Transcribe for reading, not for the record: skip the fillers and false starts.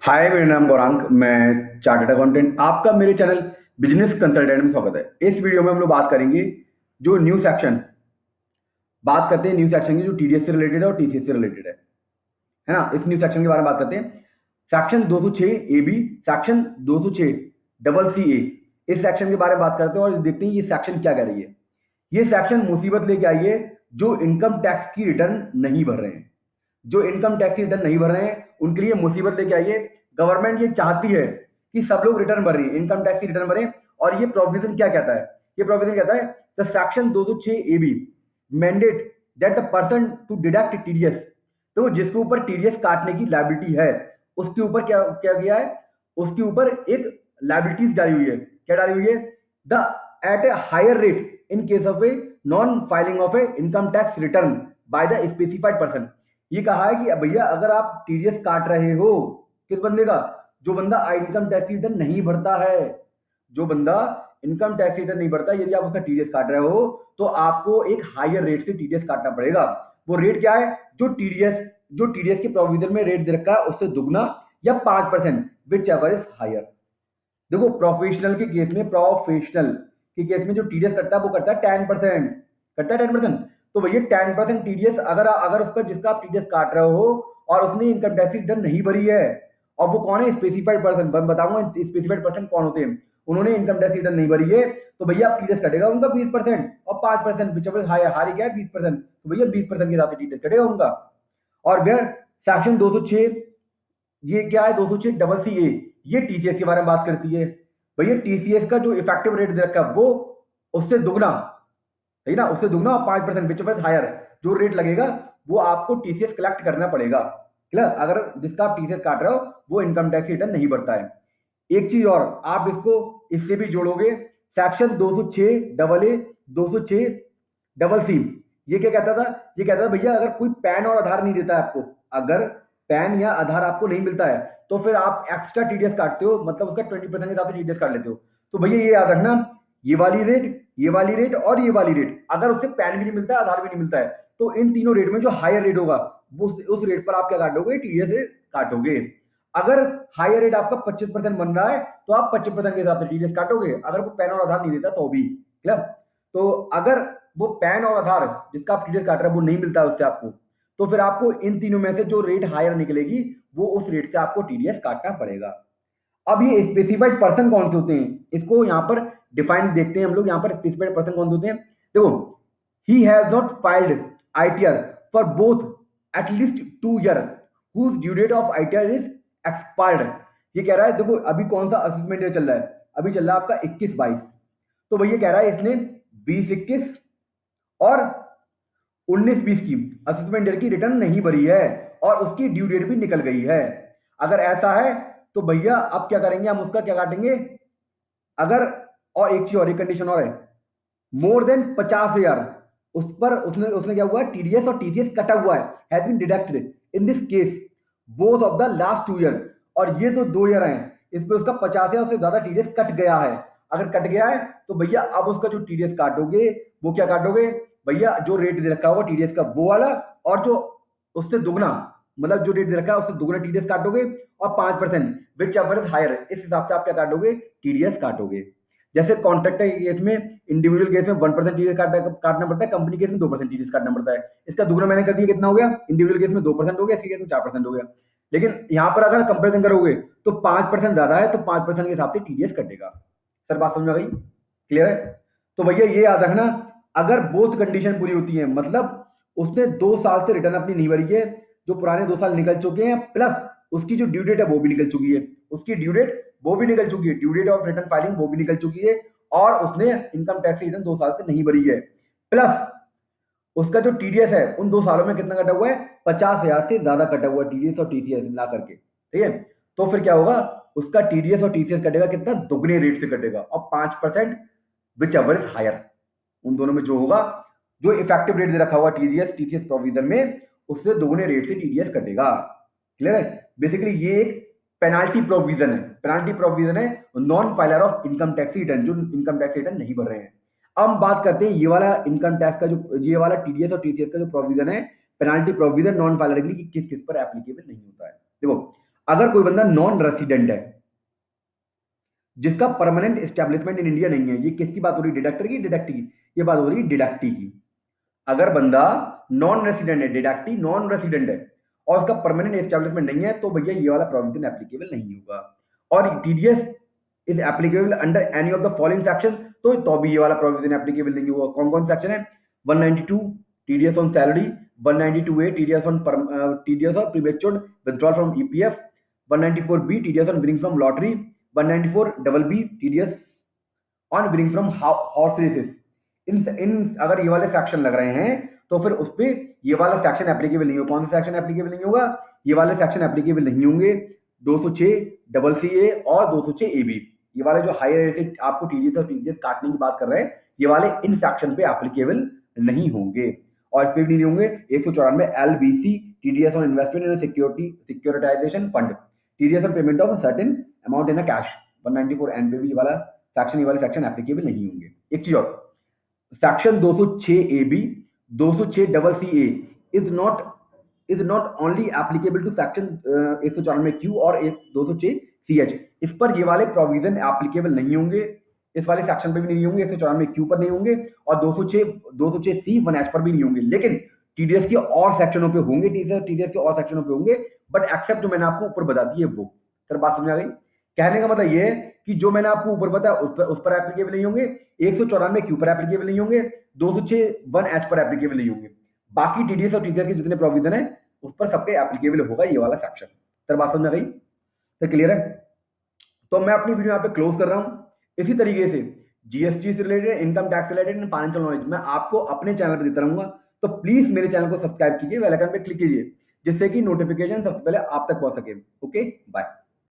हाय, मेरा नाम गौरांग। मैं चार्टर्ड अकाउंटेंट। आपका मेरे चैनल बिजनेस कंसल्टेंट में स्वागत है। इस वीडियो में हम लोग बात करेंगे जो न्यू सेक्शन बात करते हैं न्यू सेक्शन की, जो टीडीएस से रिलेटेड है और टीसीएस से रिलेटेड है ना। इस न्यू सेक्शन के बारे में बात करते हैं। Section 206 A B, section 206 double C A. इस सेक्शन के बारे में बात करते हैं और देखते हैं ये सेक्शन क्या कह रही है। ये सेक्शन मुसीबत लेके आई है जो इनकम टैक्स की रिटर्न नहीं भर रहे हैं। जो इनकम टैक्स की रिटर्न नहीं भर रहे हैं उनके लिए मुसीबत लेके आई है। गवर्नमेंट ये चाहती है कि सब लोग रिटर्न भरें, इनकम टैक्स की रिटर्न भरें। और ये प्रोविजन क्या कहता है? ये प्रोविजन कहता है the section 206 A B mandate that the person to deduct TDS. तो जिसके ऊपर टीडीएस काटने की लायबिलिटी है उसके ऊपर क्या क्या किया है, उसके ऊपर एक लायबिलिटीज डाली हुई है। क्या डाली हुई है? The at a higher rate in case of a non filing of a income tax return by the specified person. ये कहा है कि भैया अगर आप टीडीएस काट रहे हो, किस बंदे का? जो बंदा इनकम टैक्स रिटर्न नहीं भरता है। जो बंदा इनकम टैक्स रिटर्न नहीं भरता, यदि आप उसका टीडीएस काट रहे हो तो आपको एक हायर रेट से टीडीएस काटना पड़ेगा। वो रेट क्या है? जो टीडीएस के प्रोविजन में रेट दे रखा है उससे दुगना या 5%, विच एवर इज हायर। देखो, प्रोफेशनल के केस में जो टीडीएस कटता है वो करता है 10%। करता है 10%। तो भैया 10% टीडीएस अगर अगर उसका जिसका आप टीडीएस काट रहे हो और उसने इनकम टैक्स रिटर्न नहीं भरी है, और वो कौन है? Specified person. बताऊंगा स्पेसिफाइड पर्सन कौन होते हैं। उन्होंने इनकम टैक्स रिटर्न नहीं भरी है तो भैया आप टीडीएस कटेगा उनका 20% और 5%, विचेवर हारी गया 20%, तो भैया 20% के हिसाब से टीडीएस कटेगा उनका। और फिर सेक्शन 206, ये क्या है? 206 डबल सी ए, ये टीसीएस के बारे में बात करती है। भैया टीसीएस का जो इफेक्टिव रेट दे रखा है वो उससे दुगना, सही ना, उससे दुगना और 5%, विच इज हायर। जो रेट लगेगा वो आपको टीसीएस कलेक्ट करना पड़ेगा। क्लियर? अगर जिसका आप टीसीएस काट रहे हो वो इनकम टैक्स रिटर्न नहीं भरता है। एक चीज और, आप इसको इससे भी जोड़ोगे, section 206 double A, 206 double C. ये क्या कहता था? ये कहता था भैया अगर कोई पैन और आधार नहीं देता है आपको, अगर पैन या आधार आपको नहीं मिलता है तो फिर आप एक्स्ट्रा टीडीएस काटते हो, मतलब उसका 20% के हिसाब से टीडीएस काट लेते हो। तो भैया ये याद रखना, ये वाली रेट, ये वाली रेट और ये वाली रेट, अगर उससे पैन भी नहीं मिलता है, आधार भी नहीं मिलता है, तो इन तीनों रेट में जो हायर रेट होगा वो उस रेट पर आप क्या काटोगे? TDS rate काटोगे। अगर हायर रेट आपका 25% बन रहा है तो आप 25% के हिसाब से टीडीएस काटोगे, अगर वो पैन और आधार नहीं देता तो भी। क्लियर? तो अगर वो पैन और आधार जिसका आप टीडीएस काट रहे हैं वो नहीं मिलता है उससे आपको, तो फिर आपको इन तीनों में से जो रेट हायर निकलेगी वो उस रेट से आपको टीडीएस काटना पड़ेगा। अब ये स्पेसिफाइड पर्सन कौन से होते हैं, इसको यहाँ पर डिफाइन देखते हैं हम लोग। यहाँ पर स्पेसिफाइड पर्सन कौन से होते हैं? देखो, he has not filed ITR for both at least 2 year whose due date of ITR is expired. ये कह रहा है, देखो अभी कौन सा असेसमेंट ईयर चल रहा है? अभी चल रहा है आपका 21-22। तो भैया कह रहा है इसने 20-21 और 19-20 की असेसमेंट ईयर की रिटर्न नहीं भरी है और उसकी ड्यू डेट भी निकल गई है। अगर ऐसा है तो भैया अब क्या करेंगे? हम उसका क्या काटेंगे? अगर, और एक चीज और, एक कंडीशन और है, मोर देन 50,000 उस पर उसने उसने क्या हुआ है? टीडीएस और टीसीएस कटा हुआ है, has been deducted in this case both of the last 2 year. और ये तो 2 ईयर हैं, इस पे उसका 50,000 से ज्यादा टीडीएस कट गया है। अगर कट गया है तो भैया अब उसका जो टीडीएस काटोगे वो क्या काटोगे? भैया जो रेट दे रखा होगा टीडीएस का वो वाला, और जो उससे दुगना, मतलब जो रेट दे रखा है उससे दुगना टीडीएस काटोगे, और 5% विच एवर इज हायर, इस हिसाब से आप क्या काटोगे? टीडीएस काटोगे। जैसे कॉन्ट्रैक्टर के केस में, इंडिविजुअल केस में 1% टीडीएस काटना पड़ता है, कंपनी केस में 2% टीडीएस काटना पड़ता है। इसका दुगना मैंने कर दिया, कितना हो गया? इंडिविजुअल केस में 2% हो गया, इसके केस में 4% हो गया। लेकिन यहाँ पर अगर कंपेरिजन करोगे तो 5% ज्यादा है, तो 5% के हिसाब से टीडीएस कटेगा। सर बात समझ में आ गई? क्लियर है? तो भैया ये याद रखना, अगर बोथ कंडीशन पूरी होती है, मतलब उसने 2 साल से रिटर्न अपनी नहीं भरी है, जो पुराने 2 साल निकल चुके हैं, प्लस उसकी जो ड्यू डेट है वो भी निकल चुकी है, उसकी ड्यू डेट वो भी निकल चुकी है, due date of return filing वो भी निकल चुकी है, और उसने इनकम टैक्स रिटर्न 2 साल से नहीं भरी है, प्लस उसका जो टीडीएस है उन 2 सालों में कितना कटा हुआ है? 50,000 से ज्यादा कटा हुआ है टीडीएस और टीसीएस मिला करके। ठीक है? तो फिर क्या होगा? उसका टीडीएस और टीसीएस कटेगा कितना? दुगने रेट से कटेगा, और 5% विच एवर इज हायर, उन दोनों में जो होगा, जो इफेक्टिव रेट दे रखा हुआ टीडीएस टीसीएस प्रोविजन में, उससे दोगुने रेट से टीडीएस कटेगा। क्लियर है? बेसिकली ये एक पेनाल्टी प्रोविजन है। पेनाल्टी प्रोविजन है non filer of income tax return, जो इनकम टैक्स रिटर्न नहीं भर रहे हैं। अब हम बात करते हैं ये वाला इनकम टैक्स का, जो ये वाला टीडीएस और टीसीएस का जो प्रोविजन है, पेनाल्टी प्रोविजन नॉन फाइलर के लिए, किस किस पर एप्लीकेबल नहीं होता है। देखो, अगर कोई बंदा नॉन रेसिडेंट है, जिसका परमानेंट एस्टेब्लिशमेंट इन इंडिया नहीं है, ये किसकी बात हो रही है, डिडक्टर की, डिडक्टी की? ये बात हो रही है डिडक्टी की। अगर बंदा नॉन रेसिडेंट है, डिडक्टी नॉन रेसिडेंट है और उसका परमानेंट एस्टेब्लिशमेंट नहीं है, तो भैया ये वाला प्रोविजन एप्लीकेबल नहीं होगा। और TDS is applicable under any of the following section, तो भी ये वाला प्रोविजन एप्लीकेबल नहीं होगा। कौन कौन सेक्शन है? 192 TDS on salary, 192A TDS on TDS on premature withdrawal from EPF, 194B TDS on winning from lottery, 194BB TDS on winning from horse races. इन अगर ये वाले सेक्शन लग रहे हैं तो फिर उस पर ये वाला सेक्शन एप्लीकेबल नहीं होगा। कौन सा सेक्शन एप्लीकेबल नहीं होगा? ये वाले सेक्शन एप्लीकेबल नहीं होंगे। 206 और 206 AB, ये वाले जो हायर रेट आपको टीडीएस और टीसीएस काटने की बात कर रहे हैं, ये वाले इन सेक्शन पे एप्लीकेबल नहीं होंगे। और इस पे भी नहीं होंगे 194 LBC TDS on investment in securitization fund, TDS on payment of certain amount in cash, 194 N पे भी ये वाला सेक्शन एप्लीकेबल नहीं होंगे। एक चीज और, section 206AB, 206CCA is not only applicable to section 194Q और 206CH। इस पर ये वाले प्रोविजन एप्लीकेबल नहीं होंगे, इस वाले सेक्शन पे भी नहीं होंगे, 194Q पर नहीं होंगे और 206C1H पर भी नहीं होंगे। लेकिन टीडीएस के और सेक्शनों पे होंगे, टीडीएस के और सेक्शनों पे होंगे, बट एक्सेप्ट जो मैंने आपको ऊपर बता दी है वो। सर बात समझ आ गई? कहने का मतलब ये है कि जो मैंने आपको ऊपर बताया उस पर एप्लीकेबल नहीं होंगे, 194Q पर एप्लीकेबल नहीं होंगे, 206(1)H पर एप्लीकेबल नहीं होंगे। बाकी टीडीएस और टीसीएस के जितने प्रोविजन है उस पर सबके एप्लीकेबल होगा ये वाला सेक्शन। सर बात समझ आ गई? तो क्लियर है? तो मैं अपनी वीडियो यहाँ पे क्लोज कर रहा हूँ। इसी तरीके से जीएसटी से रिलेटेड, इनकम टैक्स से रिलेटेड, फाइनेंशियल नॉलेज मैं आपको अपने चैनल पर देता रहूंगा। तो प्लीज मेरे चैनल को सब्सक्राइब कीजिए, बेल आइकन पे क्लिक कीजिए, जिससे कि नोटिफिकेशन सबसे पहले आप तक पहुंच सके। Okay, bye.